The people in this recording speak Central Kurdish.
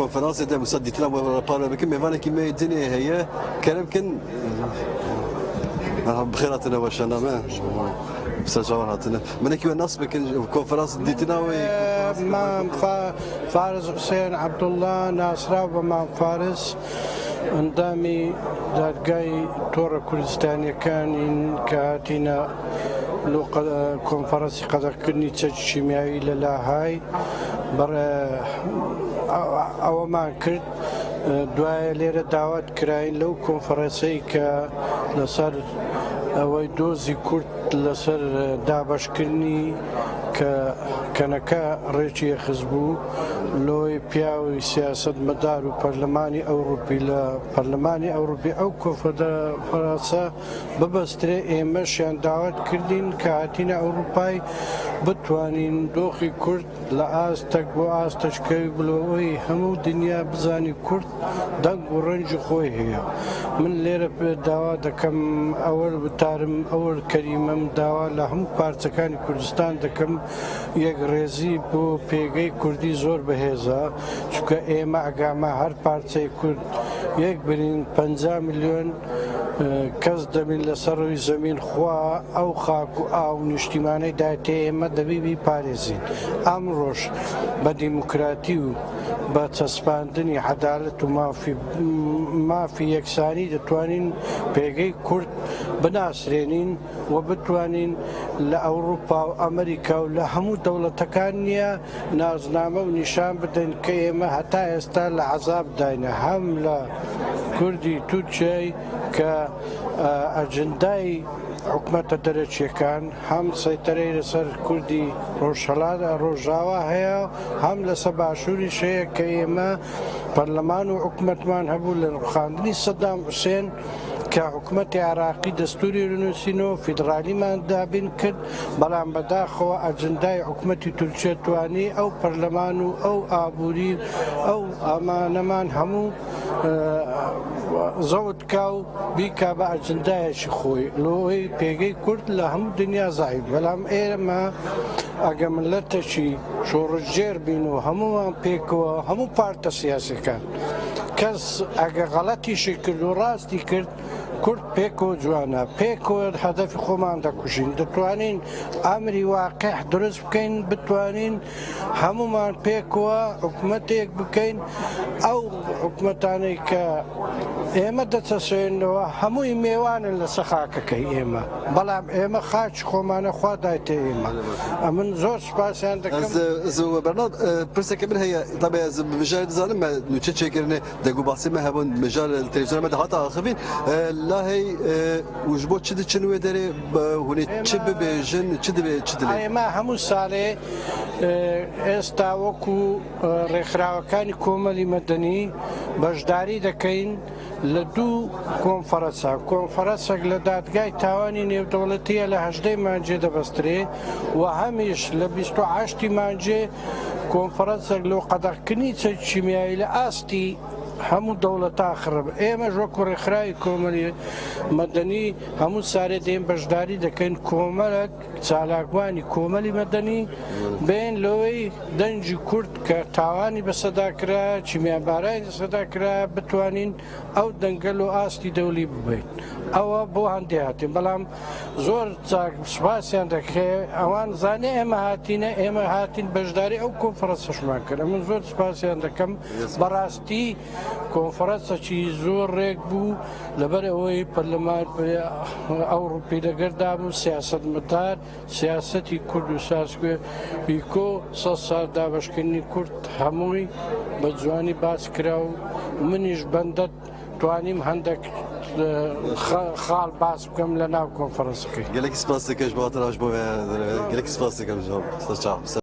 کنفرانس ده مساد دیتنا پارو بکن میوانه کی میدنی هیه کرم کن بخیراتنا باشنا ما بسجوار هاتنا من کی الناس بکن کنفرانس دیتنا و ما فارس حسين عبد الله ناصر وما فارس اندامي دادگای تور کوردستانی كان كاتينا لو کنفرانسی قەدەغکردنی چەکی شیمیایی لە لاهای ئەوەمان کرد دوایە لێرە داوات کراین لەو کۆنفەرەنسەی کە لەسەر ئەوەی دۆزی کورد لەسەر دابەشکردنی کە کەنەکە ڕێکی یەخز بوو لۆی پیاوی سیاست مەدار و پەرلەمانی ئەوروپی لە پەرلەمانی ئەوروپی ئەو کۆنفەرەنسە ببەسترێ ئێمەشیان داوات کردین کە هاتینە ئەوروپای بتوانین دۆخی کورد لە ئاستەک بۆ ئاستەشکەوی بلەوەی هەموو دنیا بزانی کورد دەنگ و ڕەنجی خۆی هەیە من لێرە داوا دەکەم ئەوە بتارم ئەوە کەریمەم داوا لە هەموو پارچەکانی کوردستان دەکەم یەک ڕێزی بۆ پێگەی کوردی زۆر بەهێزە چونکە ئێمە ئەگامە هەر پارچەی کورد یەک برین 50 میلیۆن کەس دەبین لەسەر زەمین خوا ئەو خاک و ئاو نیشتیمانەی داێتێ ئێمە دەبی پارێزین ئەمڕۆژ بە دیموکراتی و بە چەسپاندنی عەدالەت و مافی یەکسانی دەتوانین پێگەی کورد بناسرێنین و بتوانین لە ئەوروپا و ئەمریکا و لە هەموو دەوڵەتەکان نییە نازنامە و نیشان بدەین کە ئێمە هەتا ئێستا لە عەزاب داینە هەم لە کوردی تورکیای کە ئەجندای حکومەتە دەرەچیەکان هەم سەیتەرەی لەسەر کوردی ڕۆژاوا هەیە هەم لەسەر باشووری شەیە کە ئێمە پەرلەمان و حکومەتمان هەبوو لە ڕوخاندنی سەدام حوسێن کە حکوومەتی عراقی دەستوری نووسینەوە فیدرالیمان دابین کرد بەڵام بەداخەوە ئەجندای حکوومەتی تورکیە توانی ئەو پەرلەمان و ئەو ئابووری ئەو ئامانەمان هەموو زەوتکا و بیکا بە ئەجندایەکی خۆی لۆی پێگەی کورد لە هەموو دنیا زایب بەڵام ئێمە ئەگە ملەتێکی شۆڕژێر بین و هەمووان پێکەوە هەموو پارتە سیاسەکان کەس ئەگە غەڵەتیشی کرد و ڕاستی کرد کورد پێکەوە جوانە پێکەوە هەدەفی خۆمان دەکوژین دەتوانین ئەمری واقع دروست بکەین بتوانین هەمومان پێکەوە حکوومەتێک بکەین ئەو حکوومەتانەی کە ئێمە دەچەسێنەوە هەمووی میێوانن لە سەخاکەکەی ئێمە بەڵام ئێمە خاچ خۆمانە خوا دایتە ئێمە ئەمن زۆر سپاسیان دەکەم بەرنامە پرسێکە من هەیە طبعا بژار دەزانم نوچە چێکردنێ دەگو باسیمە هەبوون بژار تەلەڤیزیۆنەمە دەهاتە ئاخەبین لا هەی وش بۆ چ دچن وێ دەرێ هونێ چ ببێژن چ دەبێت چ دەبێت ئێمە هەموو ساڵێ ئێستا وەکو ڕێکخراوەکانی کۆمەڵی مەدەنی بەشداری دەکەین لە دوو کۆنفەرەنسێک لە دادگای تاوانی نێودەوڵەتیە لە 18 مانجێ دەبەسترێ و هەمیش لە 28 مانجێ کۆنفەرەنسێک لەو قەدەغکردنی چەکی شیمیایی لە ئاستی هەموو دەوڵەتا خڕب ئێمە وەکو ڕێکخراوی کۆمەڵی مەدەنی هەموو سارێ دێن بەشداری دەکەین کۆمەڵک چالاکوانی کۆمەڵی مەدەنی بێن لەوەی دەنجی کورد کە تاوانی بەسەداکرا چیمیابارانی سەداکرا بتوانین ئەو دەنگەل و ئاستی دەولی ببین ئەوە بۆ هەندێ هاتین بەڵام زۆر سوپاسیان دەکرێ ئەوان زانێ ئێمە هاتینە ئێمە هاتین بەشداری ئەو کۆنفەرەنسەشمان کرد من زۆر سوپاسیان دەکەم بەڕاستی کۆنفەرەنسێکی زۆر ڕێک بوو لەبەر ئەوەی پەرلەمان ئەوروپی لەگەردا بوو سیاسەتمەدار سیاسەتی کورد و ساسکوێ بیکۆ 100 ساڵ دابەشکردنی کورد هەمووی بە جوانی باس کرا و منیش بەندەت توانیم هەندێک خاڵ باس بکەم لە ناو کۆنفەرەنسەکەی gelek spas dikeş bu hatırlaş bu gelek spas dikeş